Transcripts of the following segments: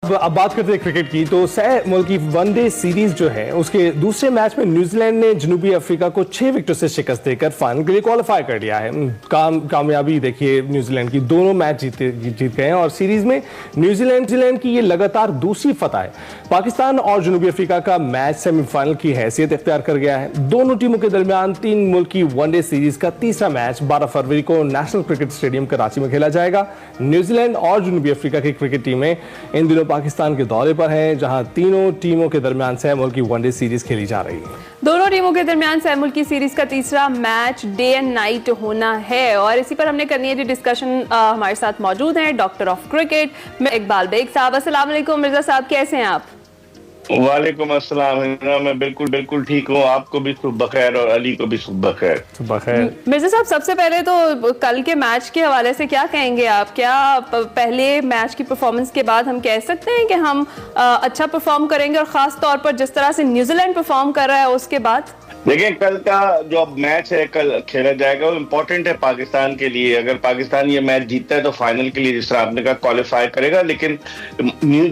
अब बात करते हैं क्रिकेट की। तो सह मुल्की वनडे सीरीज जो है उसके दूसरे मैच में न्यूजीलैंड ने जनूबी अफ्रीका को 6 विकेटों से शिकस्त देकर फाइनल के लिए क्वालिफाई कर लिया है। कामयाबी देखिए, न्यूजीलैंड की दोनों मैच जीत गए हैं और सीरीज में न्यूजीलैंड की ये लगातार दूसरी फतह है। पाकिस्तान और जनूबी अफ्रीका का मैच सेमीफाइनल की हैसियत इख्तियार कर गया है। दोनों टीमों के दरमियान 3 मुल्की वनडे सीरीज का तीसरा मैच 12 फरवरी को नेशनल क्रिकेट स्टेडियम कराची में खेला जाएगा। न्यूजीलैंड और जनूबी अफ्रीका की क्रिकेट टीमें इन दिनों पाकिस्तान के दौरे पर हैं, जहां तीनों टीमों के दरमियान सह मुल्की वनडे सीरीज खेली जा रही है। दोनों टीमों के दरमियान सह मुल्की सीरीज का तीसरा मैच डे एंड नाइट होना है और इसी पर हमने करनी है जी डिस्कशन। हमारे साथ मौजूद हैं doctor of cricket Iqbal Beg साहब। अस्सलाम वालेकुम मिर्जा साहब, कैसे हैं आप? वालेकुम अस्सलाम। मैं बिल्कुल ठीक हूँ। आपको भी सुबह खैर और अली को भी सुबह खैर। मिर्जा साहब, सबसे पहले तो कल के मैच के हवाले से क्या कहेंगे आप? क्या पहले मैच की परफॉर्मेंस के बाद हम कह सकते हैं कि हम अच्छा परफॉर्म करेंगे, और खास तौर पर जिस तरह से न्यूजीलैंड परफॉर्म कर रहा है उसके बाद? देखिए, कल का जो मैच है कल खेला जाएगा वो इम्पोर्टेंट है पाकिस्तान के लिए। अगर पाकिस्तान ये मैच जीतता है तो फाइनल के लिए, जिस तरह आपने कहा, क्वालिफाई करेगा। लेकिन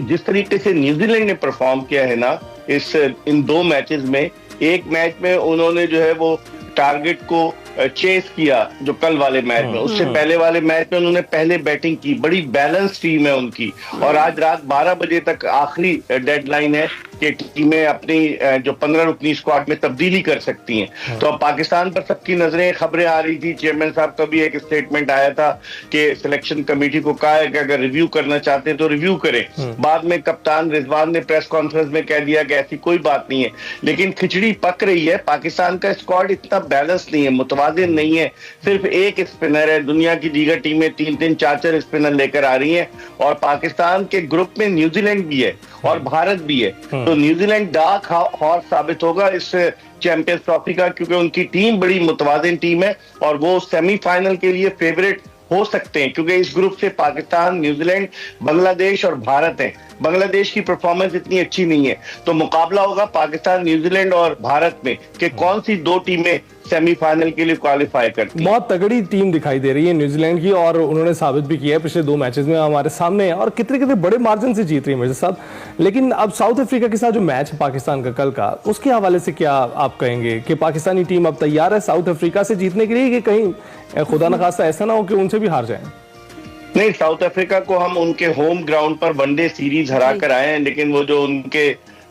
जिस तरीके से न्यूजीलैंड ने परफॉर्म किया है ना इन 2 मैचेस में, एक मैच में उन्होंने जो है वो टारगेट को चेस किया जो कल वाले मैच में, उससे पहले वाले मैच में उन्होंने पहले बैटिंग की। बड़ी बैलेंस टीम है उनकी और आज रात 12 बजे तक आखिरी डेडलाइन है कि टीमें अपनी जो 15 रुकनी स्क्वाड में तब्दीली कर सकती हैं। तो अब पाकिस्तान पर सबकी नजरें, खबरें आ रही थी। चेयरमैन साहब का भी एक स्टेटमेंट आया था कि सिलेक्शन कमेटी को कहा है कि अगर रिव्यू करना चाहते हैं तो रिव्यू करें। बाद में कप्तान रिजवान ने प्रेस कॉन्फ्रेंस में कह दिया कि ऐसी कोई बात नहीं है। लेकिन खिचड़ी पक रही है। पाकिस्तान का स्क्वाड इतना बैलेंस नहीं है, मुतवाज़िन नहीं है। सिर्फ एक स्पिनर है। दुनिया की दीगर टीमें 3-3, 4-4 स्पिनर लेकर आ रही हैं और पाकिस्तान के ग्रुप में न्यूजीलैंड भी है और भारत भी है। तो न्यूजीलैंड डार्क हॉर्स साबित होगा इस चैंपियंस ट्रॉफी का, क्योंकि उनकी टीम बड़ी मुतवाज़िन टीम है और वो सेमीफाइनल के लिए फेवरेट हो सकते हैं, क्योंकि इस ग्रुप से पाकिस्तान, न्यूजीलैंड, बांग्लादेश और भारत है। बांग्लादेश की परफॉर्मेंस इतनी अच्छी नहीं है, तो मुकाबला होगा पाकिस्तान, न्यूजीलैंड और भारत में कि कौन सी 2 टीमें सेमीफाइनल के लिए क्वालिफाई करती हैं। बहुत तगड़ी टीम दिखाई दे रही है न्यूजीलैंड की और उन्होंने साबित भी किया है पिछले 2 मैचेस में हमारे सामने, और कितने बड़े मार्जिन से जीत रही है मेरे साथ। लेकिन अब साउथ अफ्रीका के साथ जो मैच है पाकिस्तान का कल का, उसके हवाले से क्या आप कहेंगे कि पाकिस्तानी टीम अब तैयार है साउथ अफ्रीका से जीतने के लिए, कि कहीं खुदा न खास्ता ऐसा ना हो कि उनसे भी हार जाए? नहीं, साउथ अफ्रीका को हम उनके होम ग्राउंड पर वनडे सीरीज हरा कर आए हैं, लेकिन वो जो उनके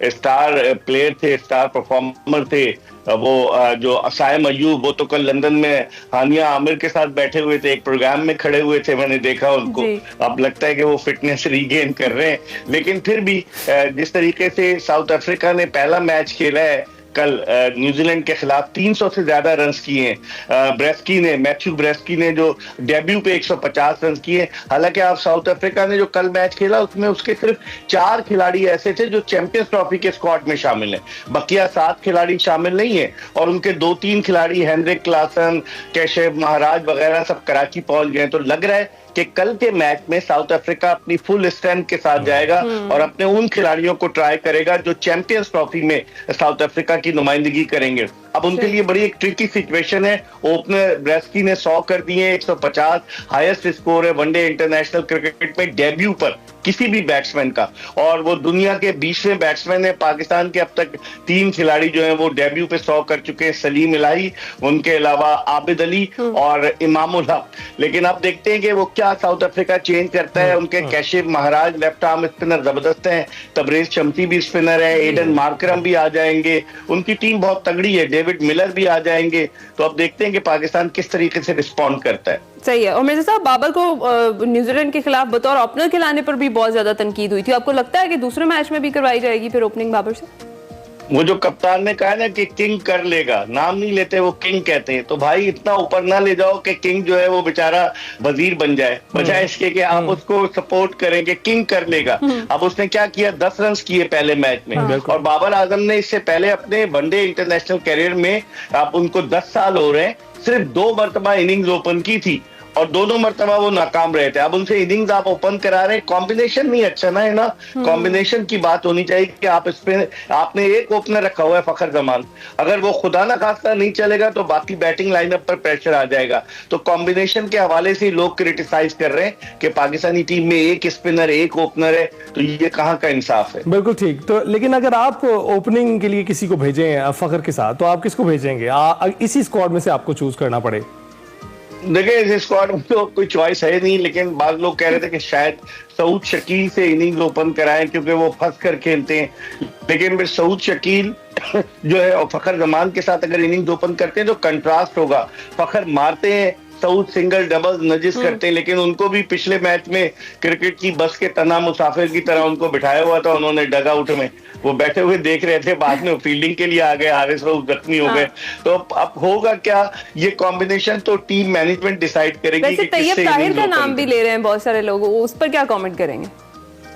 स्टार प्लेयर थे, स्टार परफॉर्मर थे, वो जो असायम अयूब, वो तो कल लंदन में हानिया आमिर के साथ बैठे हुए थे, एक प्रोग्राम में खड़े हुए थे, मैंने देखा उनको। अब लगता है कि वो फिटनेस रीगेन कर रहे हैं। लेकिन फिर भी जिस तरीके से साउथ अफ्रीका ने पहला मैच खेला है कल न्यूजीलैंड के खिलाफ, 300 से ज्यादा रन्स किए हैं। मैथ्यू ब्रेस्की ने जो डेब्यू पे 150 रन किए। हालांकि आप साउथ अफ्रीका ने जो कल मैच खेला उसमें उसके सिर्फ 4 खिलाड़ी ऐसे थे जो चैंपियंस ट्रॉफी के स्क्वाड में शामिल हैं, बकिया 7 खिलाड़ी शामिल नहीं है। और उनके 2-3 खिलाड़ी हेनरिक क्लासन, कैशव महाराज वगैरह सब कराची पहुंच गए। तो लग रहा है कि कल के मैच में साउथ अफ्रीका अपनी फुल स्ट्रेंथ के साथ जाएगा और अपने उन खिलाड़ियों को ट्राई करेगा जो चैंपियंस ट्रॉफी में साउथ अफ्रीका की नुमाइंदगी करेंगे। अब उनके लिए बड़ी एक ट्रिकी सिचुएशन है। ओपनर ब्रेस्की ने 100 कर दिए, 150 हाईएस्ट स्कोर है वनडे इंटरनेशनल क्रिकेट में डेब्यू पर किसी भी बैट्समैन का, और वो दुनिया के 20वें बैट्समैन है। पाकिस्तान के अब तक 3 खिलाड़ी जो हैं वो डेब्यू पे 100 कर चुके हैं, सलीम इलाही, उनके अलावा आबिद अली और इमामुल हक। लेकिन अब देखते हैं कि वो क्या साउथ अफ्रीका चेंज करता है। उनके कैशिफ महाराज लेफ्ट आर्म स्पिनर जबरदस्त हैं, तबरेज शम्सी भी स्पिनर है, एडन मार्करम भी आ जाएंगे, उनकी टीम बहुत तगड़ी है, डेविड मिलर भी आ जाएंगे। तो अब देखते हैं कि पाकिस्तान किस तरीके से रिस्पॉन्ड करता है। सही है। और मिर्जा साहब, बाबर को न्यूजीलैंड के खिलाफ बतौर ओपनर खिलाने पर भी बहुत ज्यादा तनकीद हुई थी। आपको लगता है कि दूसरे मैच में भी करवाई जाएगी फिर ओपनिंग बाबर से? वो जो कप्तान ने कहा ना कि किंग कर लेगा, नाम नहीं लेते, वो किंग कहते हैं। तो भाई इतना ऊपर ना ले जाओ कि किंग जो है वो बेचारा वजीर बन जाए, बजाय इसके कि आप उसको सपोर्ट करें कि किंग कर लेगा। अब उसने क्या किया, 10 रन किए पहले मैच में। और बाबर आजम ने इससे पहले अपने वनडे इंटरनेशनल करियर में, आप उनको 10 साल हो रहे हैं, सिर्फ 2 मरतबा इनिंग्स ओपन की थी और दोनों मरतबा वो नाकाम रहे थे। अब उनसे इनिंग्स आप ओपन करा रहे हैं, कॉम्बिनेशन नहीं अच्छा ना है ना, कॉम्बिनेशन की बात होनी चाहिए कि आप इसमें आपने एक ओपनर रखा हुआ है फखर जमान, अगर वो खुदा ना खास्ता नहीं चलेगा तो बाकी बैटिंग लाइनअप पर प्रेशर आ जाएगा। तो कॉम्बिनेशन के हवाले से लोग क्रिटिसाइज कर रहे हैं कि पाकिस्तानी टीम में एक स्पिनर एक ओपनर है, तो ये कहाँ का इंसाफ है। बिल्कुल ठीक। तो लेकिन अगर आप ओपनिंग के लिए किसी को भेजें फखर के साथ, तो आप किसको भेजेंगे इसी स्क्वाड में से आपको चूज करना पड़े? देखिए इस स्क्वाड में तो कोई चॉइस है नहीं, लेकिन बाद लोग कह रहे थे कि शायद सऊद शकील से इनिंग्स ओपन कराएं क्योंकि वो फंस कर खेलते हैं, लेकिन फिर सऊद शकील जो है और फखर जमान के साथ अगर इनिंग्स ओपन करते हैं तो कंट्रास्ट होगा। फखर मारते हैं, सऊद सिंगल डबल नजिस करते हैं, लेकिन उनको भी पिछले मैच में क्रिकेट की बस के तना मुसाफिर की तरह उनको बिठाया हुआ था, उन्होंने डग आउट में वो बैठे हुए देख रहे थे, बाद में फील्डिंग के लिए आ गए, हारिस रऊफ जख्मी हो गए। तो अब होगा क्या, ये कॉम्बिनेशन तो टीम मैनेजमेंट डिसाइड करेगी। वैसे तैयब ताहिर का नाम भी ले रहे हैं बहुत सारे लोग, उस पर क्या कमेंट करेंगे?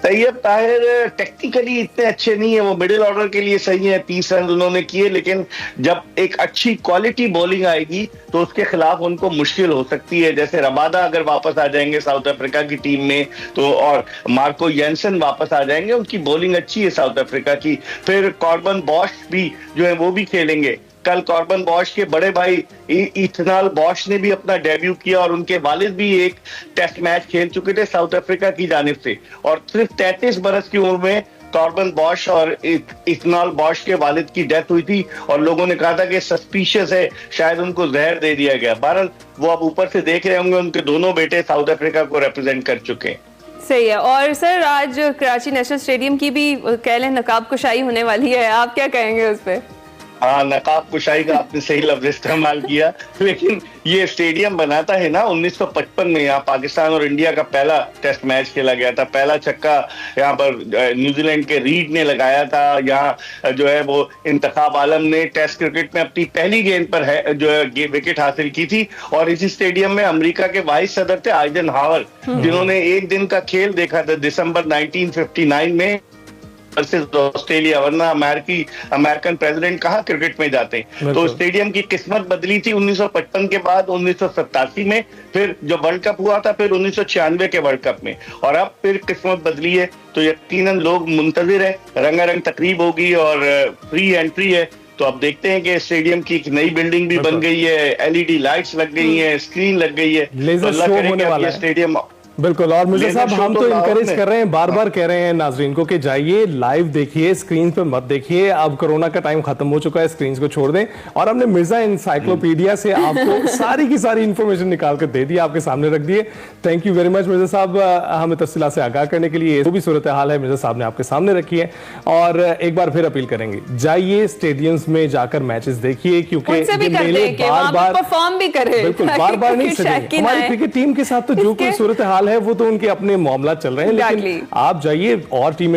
तैयब ताहिर टेक्निकली इतने अच्छे नहीं है, वो मिडिल ऑर्डर के लिए सही है, 30 रन उन्होंने किए, लेकिन जब एक अच्छी क्वालिटी बॉलिंग आएगी तो उसके खिलाफ उनको मुश्किल हो सकती है। जैसे रबादा अगर वापस आ जाएंगे साउथ अफ्रीका की टीम में तो, और मार्को जेनसन वापस आ जाएंगे, उनकी बॉलिंग अच्छी है साउथ अफ्रीका की। फिर कॉर्बन बॉश भी जो है वो भी खेलेंगे। कल कॉर्बन बॉश के बड़े भाई इथनाल बॉश ने भी अपना डेब्यू किया और उनके वालिद भी एक टेस्ट मैच खेल चुके थे साउथ अफ्रीका की जानिब से, और सिर्फ 33 बरस की उम्र में कॉर्बन बॉश और इथनाल बॉश के वालिद की डेथ हुई थी और लोगों ने कहा था कि सस्पिशियस है, शायद उनको जहर दे दिया गया। बहरहाल वो अब ऊपर से देख रहे होंगे, उनके दोनों बेटे साउथ अफ्रीका को रिप्रेजेंट कर चुके हैं। सही है। और सर आज कराची नेशनल स्टेडियम की भी कह लें नकाब कुशाई होने वाली है, आप क्या कहेंगे उस पर? हाँ, नकाब कुशाई का आपने सही लफ्ज इस्तेमाल किया, लेकिन ये स्टेडियम बनाता है ना 1955 में, यहाँ पाकिस्तान और इंडिया का पहला टेस्ट मैच खेला गया था। पहला छक्का यहाँ पर न्यूजीलैंड के रीड ने लगाया था। यहाँ जो है वो इंतखाब आलम ने टेस्ट क्रिकेट में अपनी पहली गेंद पर है जो है विकेट हासिल की थी, और इसी स्टेडियम में अमेरिका के वाइस सदर थे आइजनहावर, जिन्होंने एक दिन का खेल देखा था दिसंबर 1959 में वर्सेस ऑस्ट्रेलिया, वरना अमेरिकन प्रेसिडेंट कहाँ क्रिकेट में जाते हैं। तो स्टेडियम की किस्मत बदली थी 1955 के बाद 1987 में, फिर जो वर्ल्ड कप हुआ था, फिर 1996 के वर्ल्ड कप में, और अब फिर किस्मत बदली है। तो यकीनन लोग मुंतजिर है, रंगारंग तकरीब होगी और फ्री एंट्री है। तो अब देखते हैं कि स्टेडियम की एक नई बिल्डिंग भी बन गई है, LED लाइट्स लग गई है, स्क्रीन लग गई है, तो अल्लाह करे कि अब ये स्टेडियम बिल्कुल। और मिर्जा साहब हम तो इनकरेज कर रहे हैं, बार बार कह रहे हैं नाजरीन को कि जाइए लाइव देखिए, स्क्रीन पे मत देखिए। अब कोरोना का टाइम खत्म हो चुका है, स्क्रीन को छोड़ दें। और हमने मिर्जा इंसाइक्लोपीडिया से आपको सारी की सारी इंफॉर्मेशन निकाल कर दे दी, आपके सामने रख दिए। Thank you very much Mirza साहब, हमें तफसीलात से आगाह करने के लिए। जो भी सूरत हाल है मिर्जा साहब ने आपके सामने रखी है, और एक बार फिर अपील करेंगे, जाइए स्टेडियम्स में जाकर मैचेस देखिए, क्योंकि परफॉर्म भी करें, बिल्कुल बार बार नहीं सकेंगे। हमारी क्रिकेट टीम के साथ तो जो कोई सूरत हाल है वो तो उनके अपने मामला चल रहे हैं, लेकिन आप जाइए और टीमें